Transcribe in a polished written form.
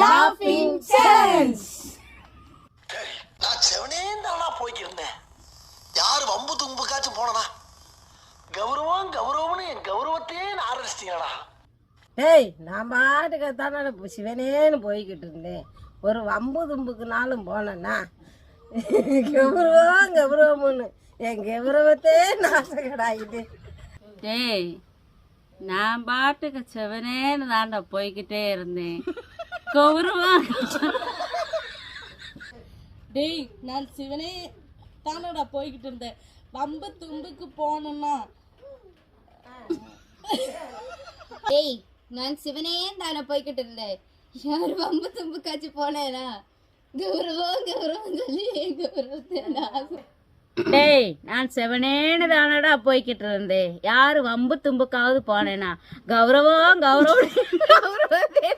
Laughing Chance. நான் செவனேந்தானா போய்க்கிருந்தேன். யாரு வம்பு தும்புக்காச்சும் போனனா? கௌரவம் கௌரவம்னு என் கௌரவத்தையே ஆரம்பிச்சிட்டீங்களா? ஏய், நான் பாட்டுக்கு தானே சிவனேன்னு போய்கிட்டு இருந்தேன். ஒரு வம்பு தும்புக்குனாலும் போனேன்னா கௌரவம் கௌரவம்னு என் கௌரவத்தையே நாசகடாயிட்டு. டேய், நான் பாட்டுக்கு செவனேன்னு தாண்டா போய்கிட்டே இருந்தேன். கௌரவம் டேய், நான் சிவனே தானடா போய்கிட்டு இருந்தேன். வம்பு தும்புக்கு போனோம்னா டேய், நான் சிவனே தானே போய்கிட்டு இருந்தேன். யார் வம்பு தும்புக்காச்சு போனேனா கௌரவம் கௌரவம் சொல்லி கௌரவத்தை டேய், நான் செவனேன்னு தானடா போய்கிட்டு இருந்தேன். யாரு வம்பு தும்புக்காவது போனேனா கௌரவம் கௌரவம் கௌரவத்தை